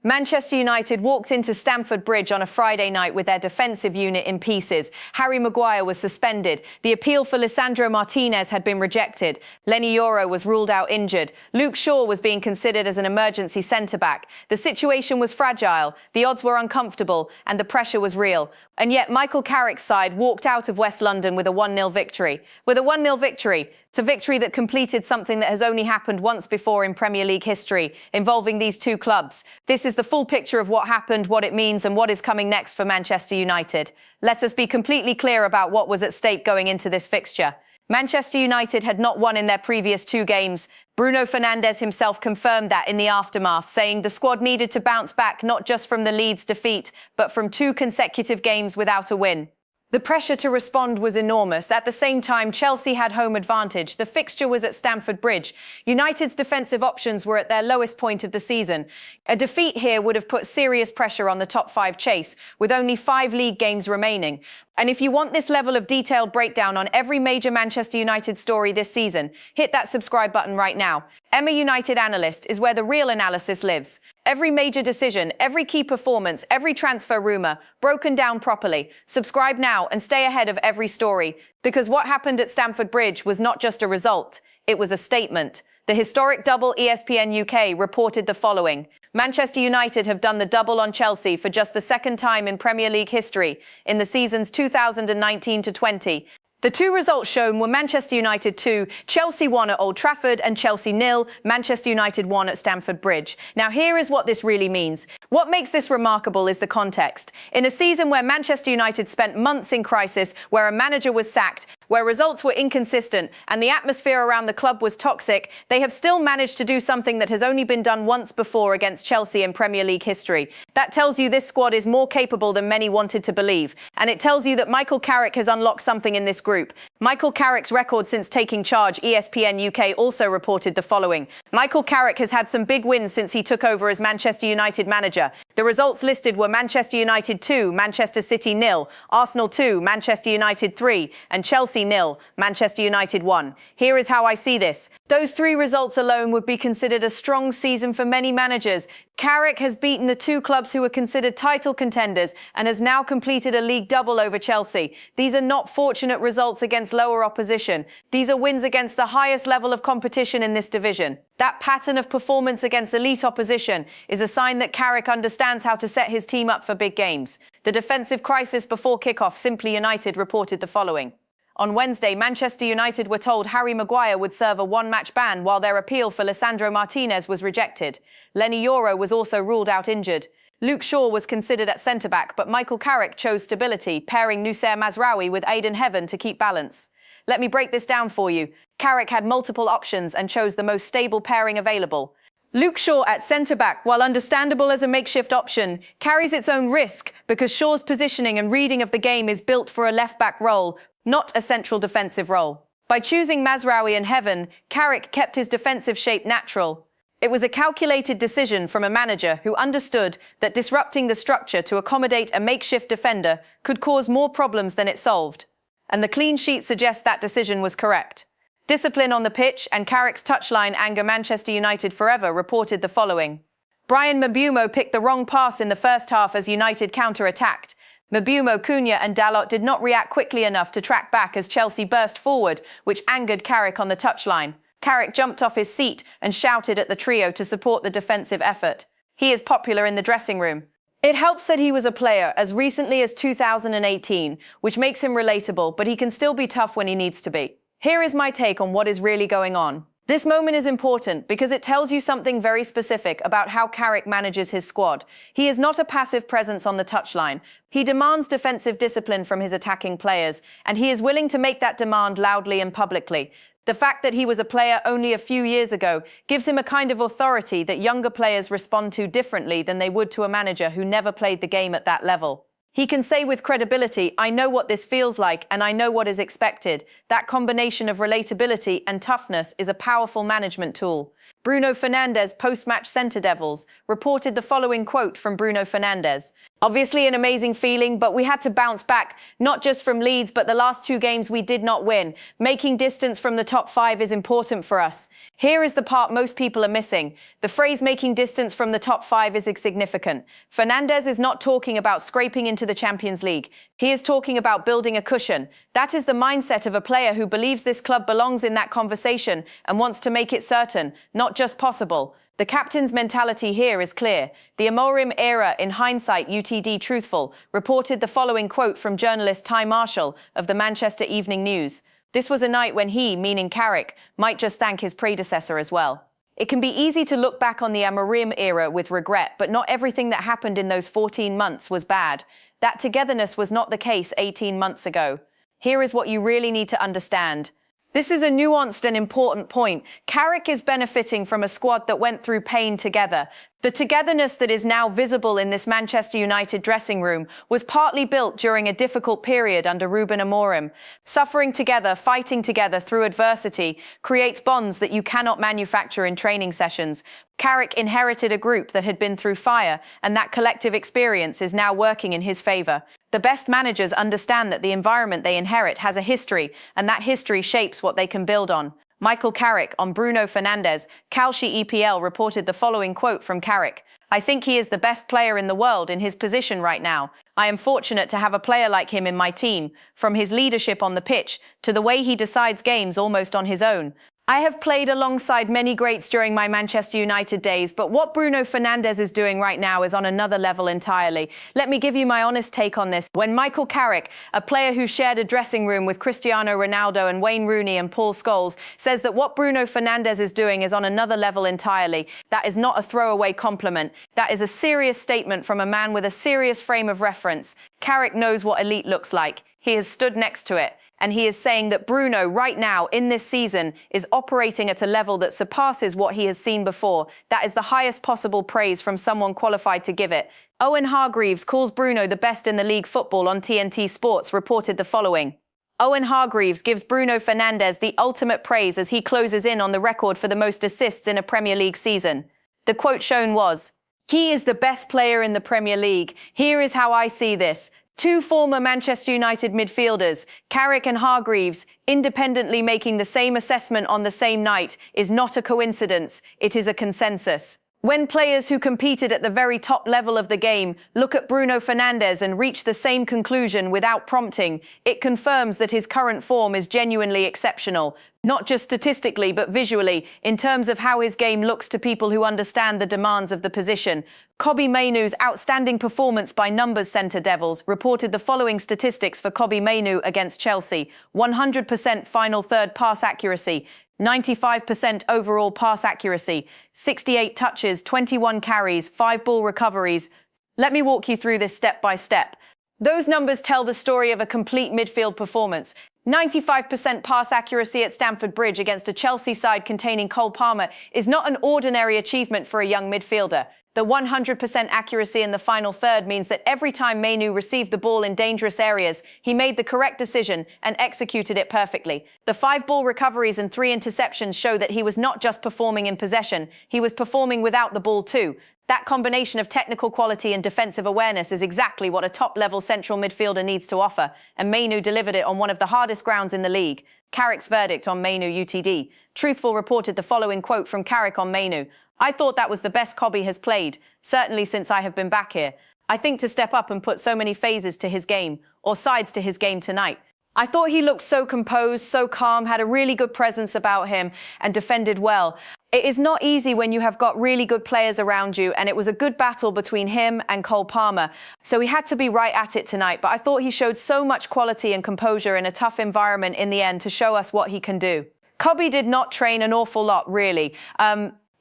Manchester United walked into Stamford Bridge on a Friday night with their defensive unit in pieces. Harry Maguire was suspended. The appeal for Lisandro Martinez had been rejected. Leny Yoro was ruled out injured. Luke Shaw was being considered as an emergency centre-back. The situation was fragile, the odds were uncomfortable, and the pressure was real. And yet Michael Carrick's side walked out of West London with a 1-0 victory. With a 1-0 victory, it's a victory that completed something that has only happened once before in Premier League history, involving these two clubs. This is the full picture of what happened, what it means, and what is coming next for Manchester United. Let us be completely clear about what was at stake going into this fixture. Manchester United had not won in their previous 2 games. Bruno Fernandes himself confirmed that in the aftermath, saying the squad needed to bounce back not just from the Leeds defeat, but from 2 consecutive games without a win. The pressure to respond was enormous. At the same time, Chelsea had home advantage. The fixture was at Stamford Bridge. United's defensive options were at their lowest point of the season. A defeat here would have put serious pressure on the top 5 chase, with only 5 league games remaining. And if you want this level of detailed breakdown on every major Manchester United story this season, hit that subscribe button right now. Emma United Analyst is where the real analysis lives. Every major decision, every key performance, every transfer rumour, broken down properly. Subscribe now and stay ahead of every story. Because what happened at Stamford Bridge was not just a result, it was a statement. The historic double ESPN UK reported the following. Manchester United have done the double on Chelsea for just the 2nd time in Premier League history in the seasons 2019-20. The 2 results shown were Manchester United 2, Chelsea 1 at Old Trafford, and Chelsea 0, Manchester United 1 at Stamford Bridge. Now here is what this really means. What makes this remarkable is the context. In a season where Manchester United spent months in crisis, where a manager was sacked, where results were inconsistent and the atmosphere around the club was toxic, they have still managed to do something that has only been done once before against Chelsea in Premier League history. That tells you this squad is more capable than many wanted to believe. And it tells you that Michael Carrick has unlocked something in this group. Michael Carrick's record since taking charge, ESPN UK also reported the following. Michael Carrick has had some big wins since he took over as Manchester United manager. The results listed were Manchester United 2, Manchester City 0, Arsenal 2, Manchester United 3, and Chelsea 0, Manchester United 1. Here is how I see this. Those 3 results alone would be considered a strong season for many managers. Carrick has beaten the 2 clubs who were considered title contenders and has now completed a league double over Chelsea. These are not fortunate results against lower opposition. These are wins against the highest level of competition in this division. That pattern of performance against elite opposition is a sign that Carrick understands how to set his team up for big games. The defensive crisis before kickoff, Simply United reported the following. On Wednesday, Manchester United were told Harry Maguire would serve a 1-match ban while their appeal for Lisandro Martinez was rejected. Leny Yoro was also ruled out injured. Luke Shaw was considered at centre-back, but Michael Carrick chose stability, pairing Noussair Mazraoui with Aiden Heaven to keep balance. Let me break this down for you. Carrick had multiple options and chose the most stable pairing available. Luke Shaw at centre-back, while understandable as a makeshift option, carries its own risk because Shaw's positioning and reading of the game is built for a left-back role, not a central defensive role. By choosing Mazraoui and Heaven, Carrick kept his defensive shape natural. It was a calculated decision from a manager who understood that disrupting the structure to accommodate a makeshift defender could cause more problems than it solved. And the clean sheet suggests that decision was correct. Discipline on the pitch and Carrick's touchline anger Manchester United forever reported the following. Bryan Mbeumo picked the wrong pass in the first half as United counter-attacked. Mbeumo, Cunha and Dalot did not react quickly enough to track back as Chelsea burst forward, which angered Carrick on the touchline. Carrick jumped off his seat and shouted at the trio to support the defensive effort. He is popular in the dressing room. It helps that he was a player as recently as 2018, which makes him relatable, but he can still be tough when he needs to be. Here is my take on what is really going on. This moment is important because it tells you something very specific about how Carrick manages his squad. He is not a passive presence on the touchline. He demands defensive discipline from his attacking players, and he is willing to make that demand loudly and publicly. The fact that he was a player only a few years ago gives him a kind of authority that younger players respond to differently than they would to a manager who never played the game at that level. He can say with credibility, I know what this feels like and I know what is expected. That combination of relatability and toughness is a powerful management tool. Bruno Fernandes, post-match Centre Devils, reported the following quote from Bruno Fernandes. Obviously an amazing feeling, but we had to bounce back, not just from Leeds, but the last 2 games we did not win. Making distance from the top 5 is important for us. Here is the part most people are missing. The phrase making distance from the top 5 is insignificant. Fernandes is not talking about scraping into the Champions League. He is talking about building a cushion. That is the mindset of a player who believes this club belongs in that conversation and wants to make it certain, not just possible. The captain's mentality here is clear. The Amorim era, in hindsight UTD truthful, reported the following quote from journalist Ty Marshall of the Manchester Evening News. This was a night when he, meaning Carrick, might just thank his predecessor as well. It can be easy to look back on the Amorim era with regret, but not everything that happened in those 14 months was bad. That togetherness was not the case 18 months ago. Here is what you really need to understand. This is a nuanced and important point. Carrick is benefiting from a squad that went through pain together. The togetherness that is now visible in this Manchester United dressing room was partly built during a difficult period under Ruben Amorim. Suffering together, fighting together through adversity creates bonds that you cannot manufacture in training sessions. Carrick inherited a group that had been through fire, and that collective experience is now working in his favour. The best managers understand that the environment they inherit has a history, and that history shapes what they can build on. Michael Carrick on Bruno Fernandes. Calci EPL reported the following quote from Carrick. I think he is the best player in the world in his position right now. I am fortunate to have a player like him in my team, from his leadership on the pitch to the way he decides games almost on his own. I have played alongside many greats during my Manchester United days, but what Bruno Fernandes is doing right now is on another level entirely. Let me give you my honest take on this. When Michael Carrick, a player who shared a dressing room with Cristiano Ronaldo and Wayne Rooney and Paul Scholes, says that what Bruno Fernandes is doing is on another level entirely, that is not a throwaway compliment. That is a serious statement from a man with a serious frame of reference. Carrick knows what elite looks like. He has stood next to it. And he is saying that Bruno, right now, in this season, is operating at a level that surpasses what he has seen before. That is the highest possible praise from someone qualified to give it. Owen Hargreaves calls Bruno the best in the league. Football on TNT Sports reported the following. Owen Hargreaves gives Bruno Fernandes the ultimate praise as he closes in on the record for the most assists in a Premier League season. The quote shown was, "He is the best player in the Premier League. Here is how I see this. 2 former Manchester United midfielders, Carrick and Hargreaves, independently making the same assessment on the same night is not a coincidence, it is a consensus. When players who competed at the very top level of the game look at Bruno Fernandes and reach the same conclusion without prompting, it confirms that his current form is genuinely exceptional, not just statistically but visually, in terms of how his game looks to people who understand the demands of the position." Kobbie Mainoo's outstanding performance by numbers centre Devils reported the following statistics for Kobbie Mainoo against Chelsea. 100% final third pass accuracy, 95% overall pass accuracy, 68 touches, 21 carries, 5 ball recoveries. Let me walk you through this step by step. Those numbers tell the story of a complete midfield performance. 95% pass accuracy at Stamford Bridge against a Chelsea side containing Cole Palmer is not an ordinary achievement for a young midfielder. The 100% accuracy in the final third means that every time Mainoo received the ball in dangerous areas, he made the correct decision and executed it perfectly. The 5 ball recoveries and 3 interceptions show that he was not just performing in possession, he was performing without the ball too. That combination of technical quality and defensive awareness is exactly what a top-level central midfielder needs to offer, and Mainoo delivered it on one of the hardest grounds in the league. Carrick's verdict on Mainoo UTD. Truthful reported the following quote from Carrick on Mainoo. "I thought that was the best Kobbie has played, certainly since I have been back here. I think to step up and put so many phases to his game, or sides to his game tonight. I thought he looked so composed, so calm, had a really good presence about him, and defended well. It is not easy when you have got really good players around you, and it was a good battle between him and Cole Palmer. So he had to be right at it tonight, but I thought he showed so much quality and composure in a tough environment in the end to show us what he can do." Kobbie did not train an awful lot, really.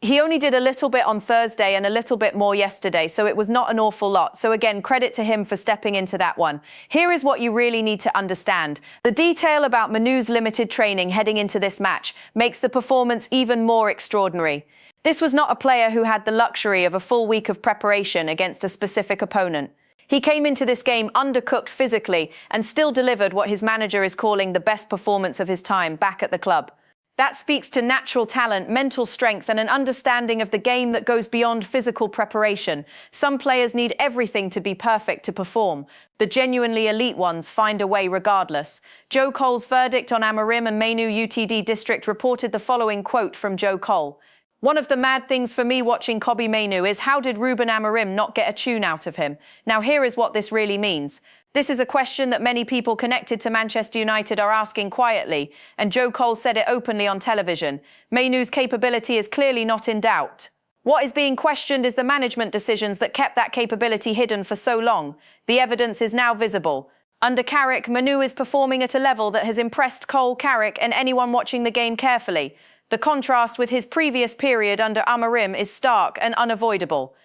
He only did a little bit on Thursday and a little bit more yesterday, so it was not an awful lot. So again, credit to him for stepping into that one. Here is what you really need to understand. The detail about Mainoo's limited training heading into this match makes the performance even more extraordinary. This was not a player who had the luxury of a full week of preparation against a specific opponent. He came into this game undercooked physically and still delivered what his manager is calling the best performance of his time back at the club. That speaks to natural talent, mental strength, and an understanding of the game that goes beyond physical preparation. Some players need everything to be perfect to perform. The genuinely elite ones find a way regardless. Joe Cole's verdict on Amorim and Mainoo UTD District reported the following quote from Joe Cole. "One of the mad things for me watching Kobbie Mainoo is how did Ruben Amorim not get a tune out of him? Now here is what this really means. This is a question that many people connected to Manchester United are asking quietly, and Joe Cole said it openly on television. Mainoo's capability is clearly not in doubt. What is being questioned is the management decisions that kept that capability hidden for so long. The evidence is now visible. Under Carrick, Mainoo is performing at a level that has impressed Cole, Carrick, and anyone watching the game carefully. The contrast with his previous period under Amorim is stark and unavoidable."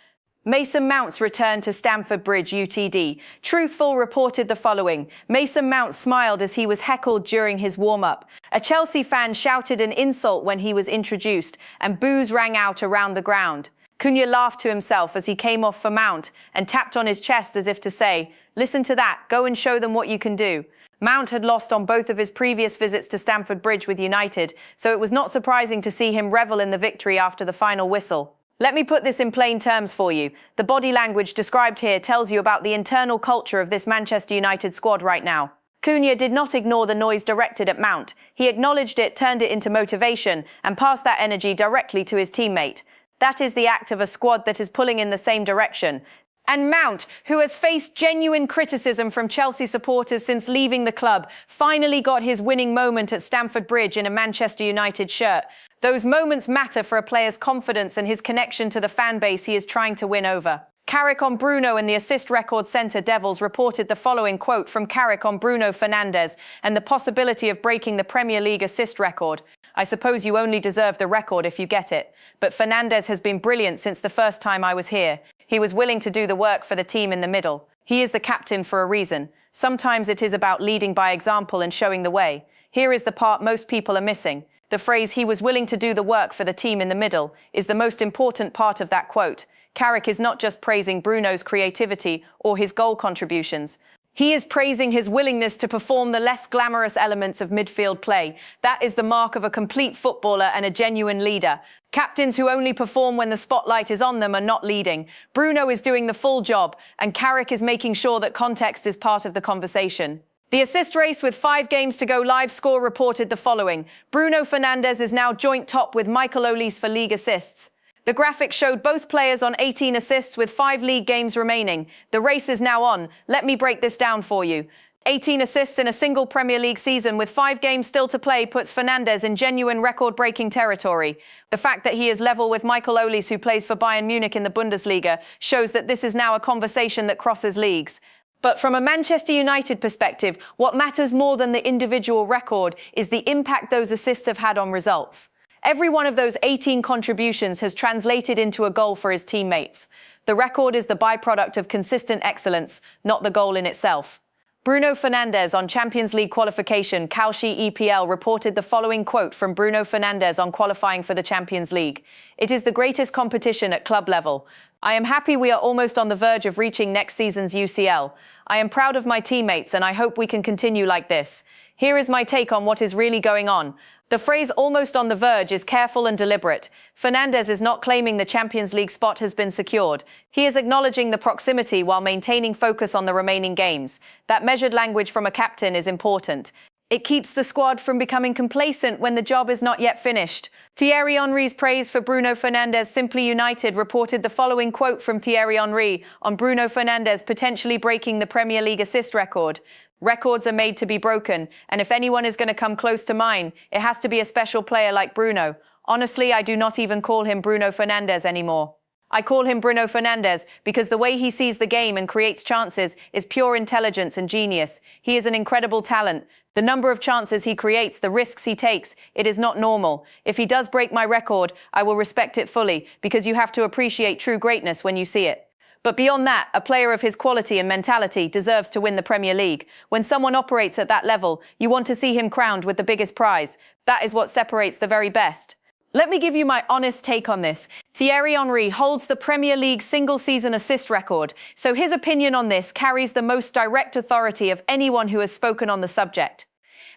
Mason Mount's return to Stamford Bridge UTD. Truthful reported the following. Mason Mount smiled as he was heckled during his warm-up. A Chelsea fan shouted an insult when he was introduced, and boos rang out around the ground. Cunha laughed to himself as he came off for Mount and tapped on his chest as if to say, "Listen to that, go and show them what you can do." Mount had lost on both of his previous visits to Stamford Bridge with United, so it was not surprising to see him revel in the victory after the final whistle. Let me put this in plain terms for you. The body language described here tells you about the internal culture of this Manchester United squad right now. Cunha did not ignore the noise directed at Mount. He acknowledged it, turned it into motivation, and passed that energy directly to his teammate. That is the act of a squad that is pulling in the same direction. And Mount, who has faced genuine criticism from Chelsea supporters since leaving the club, finally got his winning moment at Stamford Bridge in a Manchester United shirt. Those moments matter for a player's confidence and his connection to the fan base he is trying to win over. Carrick on Bruno and the assist record centre Devils reported the following quote from Carrick on Bruno Fernandes and the possibility of breaking the Premier League assist record. "I suppose you only deserve the record if you get it. But Fernandes has been brilliant since the first time I was here. He was willing to do the work for the team in the middle. He is the captain for a reason. Sometimes it is about leading by example and showing the way. Here is the part most people are missing. The phrase, 'he was willing to do the work for the team in the middle,' is the most important part of that quote. Carrick is not just praising Bruno's creativity or his goal contributions. He is praising his willingness to perform the less glamorous elements of midfield play. That is the mark of a complete footballer and a genuine leader. Captains who only perform when the spotlight is on them are not leading. Bruno is doing the full job, and Carrick is making sure that context is part of the conversation." The assist race with 5 games to go live score reported the following. Bruno Fernandes is now joint top with Michael Olise for league assists. The graphic showed both players on 18 assists with 5 league games remaining. The race is now on. Let me break this down for you. 18 assists in a single Premier League season with 5 games still to play puts Fernandes in genuine record-breaking territory. The fact that he is level with Michael Olise, who plays for Bayern Munich in the Bundesliga, shows that this is now a conversation that crosses leagues. But from a Manchester United perspective, what matters more than the individual record is the impact those assists have had on results. Every one of those 18 contributions has translated into a goal for his teammates. The record is the byproduct of consistent excellence, not the goal in itself. Bruno Fernandes on Champions League qualification, Kalshi EPL reported the following quote from Bruno Fernandes on qualifying for the Champions League. "It is the greatest competition at club level. I am happy we are almost on the verge of reaching next season's UCL. I am proud of my teammates and I hope we can continue like this. Here is my take on what is really going on. The phrase almost on the verge is careful and deliberate. Fernandes is not claiming the Champions League spot has been secured. He is acknowledging the proximity while maintaining focus on the remaining games. That measured language from a captain is important. It keeps the squad from becoming complacent when the job is not yet finished." Thierry Henry's praise for Bruno Fernandes. Simply United reported the following quote from Thierry Henry on Bruno Fernandes potentially breaking the Premier League assist record. "Records are made to be broken, and if anyone is going to come close to mine, it has to be a special player like Bruno. Honestly, I do not even call him Bruno Fernandes anymore. I call him Bruno Fernandes because the way he sees the game and creates chances is pure intelligence and genius. He is an incredible talent. The number of chances he creates, the risks he takes, it is not normal. If he does break my record, I will respect it fully because you have to appreciate true greatness when you see it. But beyond that, a player of his quality and mentality deserves to win the Premier League. When someone operates at that level, you want to see him crowned with the biggest prize. That is what separates the very best." Let me give you my honest take on this. Thierry Henry holds the Premier League single-season assist record, so his opinion on this carries the most direct authority of anyone who has spoken on the subject.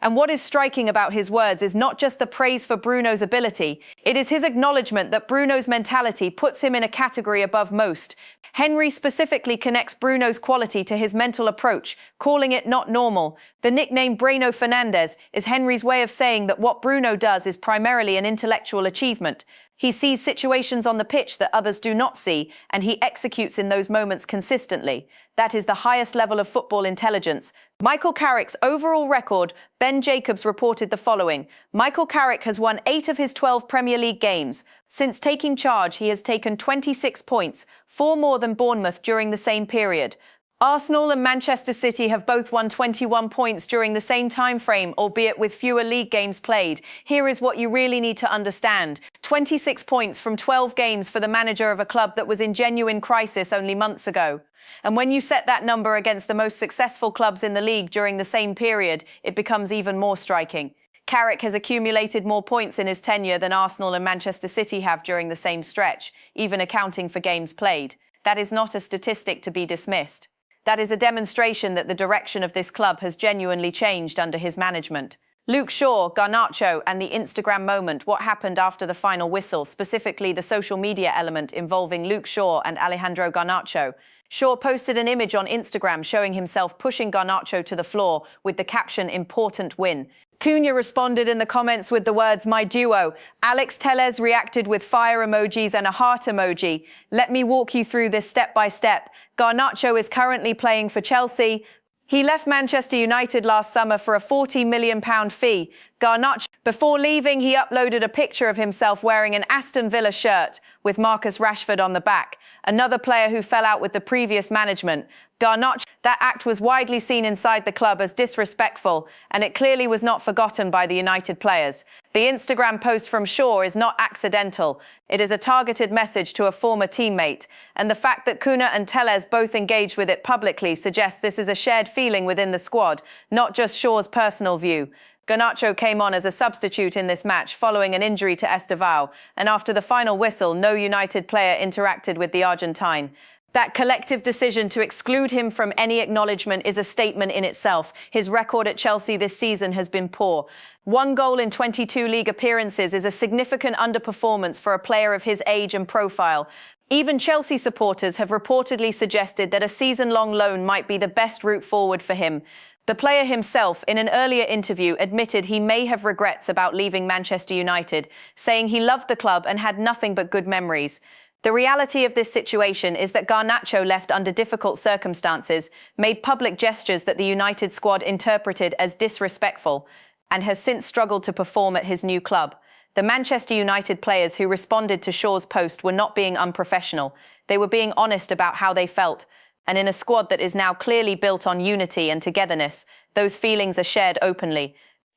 And what is striking about his words is not just the praise for Bruno's ability, it is his acknowledgement that Bruno's mentality puts him in a category above most. Henry specifically connects Bruno's quality to his mental approach, calling it not normal. The nickname Bruno Fernandes is Henry's way of saying that what Bruno does is primarily an intellectual achievement. He sees situations on the pitch that others do not see, and he executes in those moments consistently. That is the highest level of football intelligence. Michael Carrick's overall record, Ben Jacobs reported the following. Michael Carrick has won 8 of his 12 Premier League games. Since taking charge, he has taken 26 points, 4 more than Bournemouth during the same period. Arsenal and Manchester City have both won 21 points during the same time frame, albeit with fewer league games played. Here is what you really need to understand. 26 points from 12 games for the manager of a club that was in genuine crisis only months ago. And when you set that number against the most successful clubs in the league during the same period, it becomes even more striking. Carrick has accumulated more points in his tenure than Arsenal and Manchester City have during the same stretch, even accounting for games played. That is not a statistic to be dismissed. That is a demonstration that the direction of this club has genuinely changed under his management. Luke Shaw, Garnacho, and the Instagram moment, what happened after the final whistle, specifically the social media element involving Luke Shaw and Alejandro Garnacho. Shaw posted an image on Instagram showing himself pushing Garnacho to the floor with the caption, "Important win." Cunha responded in the comments with the words, "My duo." Alex Telles reacted with fire emojis and a heart emoji. Let me walk you through this step by step. Garnacho is currently playing for Chelsea. He left Manchester United last summer for a £40 million fee. Garnacho, before leaving, he uploaded a picture of himself wearing an Aston Villa shirt with Marcus Rashford on the back, another player who fell out with the previous management. Garnacho, that act was widely seen inside the club as disrespectful, and it clearly was not forgotten by the United players. The Instagram post from Shaw is not accidental. It is a targeted message to a former teammate, and the fact that Cunha and Telles both engaged with it publicly suggests this is a shared feeling within the squad, not just Shaw's personal view. Garnacho came on as a substitute in this match following an injury to Estevao, and after the final whistle, no United player interacted with the Argentine. That collective decision to exclude him from any acknowledgement is a statement in itself. His record at Chelsea this season has been poor. 1 goal in 22 league appearances is a significant underperformance for a player of his age and profile. Even Chelsea supporters have reportedly suggested that a season-long loan might be the best route forward for him. The player himself, in an earlier interview, admitted he may have regrets about leaving Manchester United, saying he loved the club and had nothing but good memories. The reality of this situation is that Garnacho left under difficult circumstances, made public gestures that the United squad interpreted as disrespectful, and has since struggled to perform at his new club. The Manchester United players who responded to Shaw's post were not being unprofessional. They were being honest about how they felt. And in a squad that is now clearly built on unity and togetherness, those feelings are shared openly.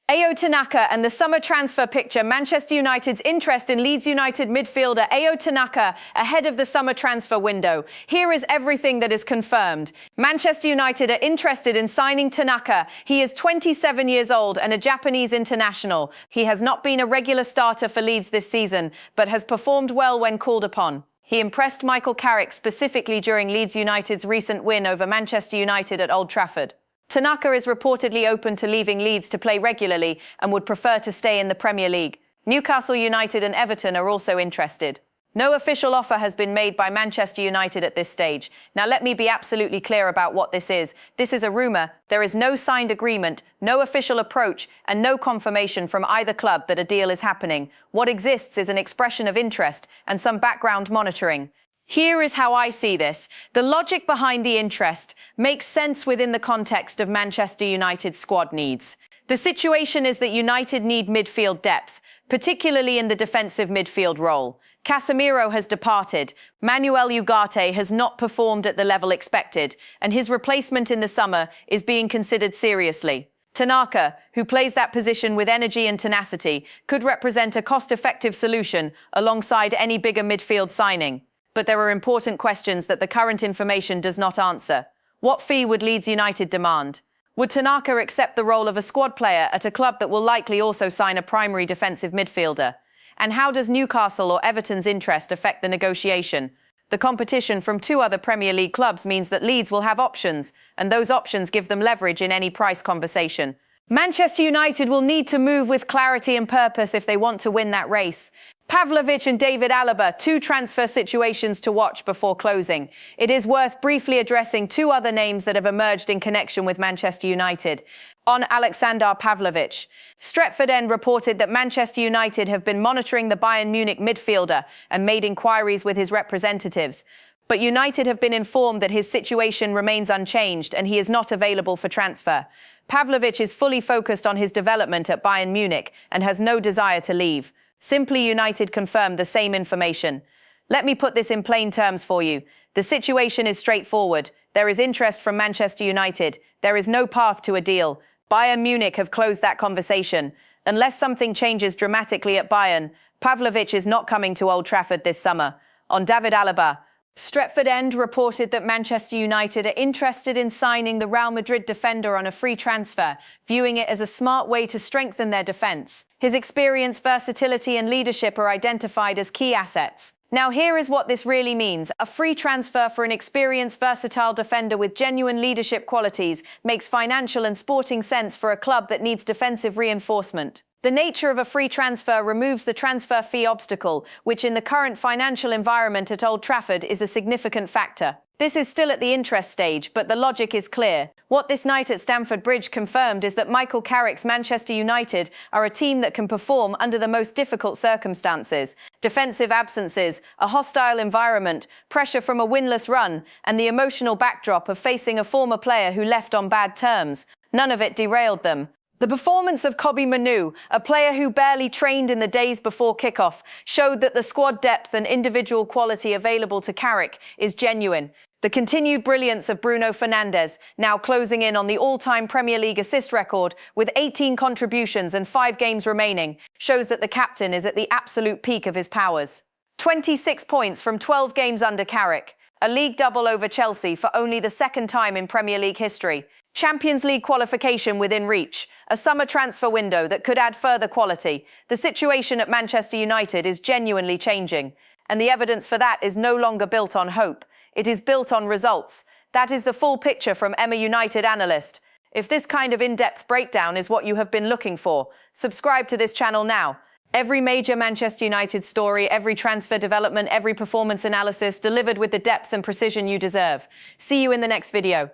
Ayo Tanaka and the summer transfer picture. Manchester United's interest in Leeds United midfielder Ayo Tanaka ahead of the summer transfer window. Here is everything that is confirmed. Manchester United are interested in signing Tanaka. He is 27 years old and a Japanese international. He has not been a regular starter for Leeds this season, but has performed well when called upon. He impressed Michael Carrick specifically during Leeds United's recent win over Manchester United at Old Trafford. Tanaka is reportedly open to leaving Leeds to play regularly and would prefer to stay in the Premier League. Newcastle United and Everton are also interested. No official offer has been made by Manchester United at this stage. Now let me be absolutely clear about what this is. This is a rumour. There is no signed agreement, no official approach, and no confirmation from either club that a deal is happening. What exists is an expression of interest and some background monitoring. Here is how I see this. The logic behind the interest makes sense within the context of Manchester United's squad needs. The situation is that United need midfield depth, particularly in the defensive midfield role. Casemiro has departed, Manuel Ugarte has not performed at the level expected, and his replacement in the summer is being considered seriously. Tanaka, who plays that position with energy and tenacity, could represent a cost-effective solution alongside any bigger midfield signing. But there are important questions that the current information does not answer. What fee would Leeds United demand? Would Tanaka accept the role of a squad player at a club that will likely also sign a primary defensive midfielder? And how does Newcastle or Everton's interest affect the negotiation? The competition from 2 other Premier League clubs means that Leeds will have options, and those options give them leverage in any price conversation. Manchester United will need to move with clarity and purpose if they want to win that race. Pavlovic and David Alaba, two transfer situations to watch before closing. It is worth briefly addressing two other names that have emerged in connection with Manchester United. On Aleksandar Pavlovic, Stretford End reported that Manchester United have been monitoring the Bayern Munich midfielder and made inquiries with his representatives. But United have been informed that his situation remains unchanged and he is not available for transfer. Pavlovic is fully focused on his development at Bayern Munich and has no desire to leave. Simply United confirmed the same information. Let me put this in plain terms for you. The situation is straightforward. There is interest from Manchester United. There is no path to a deal. Bayern Munich have closed that conversation. Unless something changes dramatically at Bayern, Pavlovic is not coming to Old Trafford this summer. On David Alaba, Stretford End reported that Manchester United are interested in signing the Real Madrid defender on a free transfer, viewing it as a smart way to strengthen their defence. His experience, versatility and leadership are identified as key assets. Now here is what this really means. A free transfer for an experienced, versatile defender with genuine leadership qualities makes financial and sporting sense for a club that needs defensive reinforcement. The nature of a free transfer removes the transfer fee obstacle, which in the current financial environment at Old Trafford is a significant factor. This is still at the interest stage, but the logic is clear. What this night at Stamford Bridge confirmed is that Michael Carrick's Manchester United are a team that can perform under the most difficult circumstances. Defensive absences, a hostile environment, pressure from a winless run, and the emotional backdrop of facing a former player who left on bad terms. None of it derailed them. The performance of Kobbie Mainoo, a player who barely trained in the days before kickoff, showed that the squad depth and individual quality available to Carrick is genuine. The continued brilliance of Bruno Fernandes, now closing in on the all-time Premier League assist record with 18 contributions and 5 games remaining, shows that the captain is at the absolute peak of his powers. 26 points from 12 games under Carrick, a league double over Chelsea for only the second time in Premier League history. Champions League qualification within reach, a summer transfer window that could add further quality. The situation at Manchester United is genuinely changing, and the evidence for that is no longer built on hope. It is built on results. That is the full picture from Emma United analyst. If this kind of in-depth breakdown is what you have been looking for, subscribe to this channel now. Every major Manchester United story, every transfer development, every performance analysis delivered with the depth and precision you deserve. See you in the next video.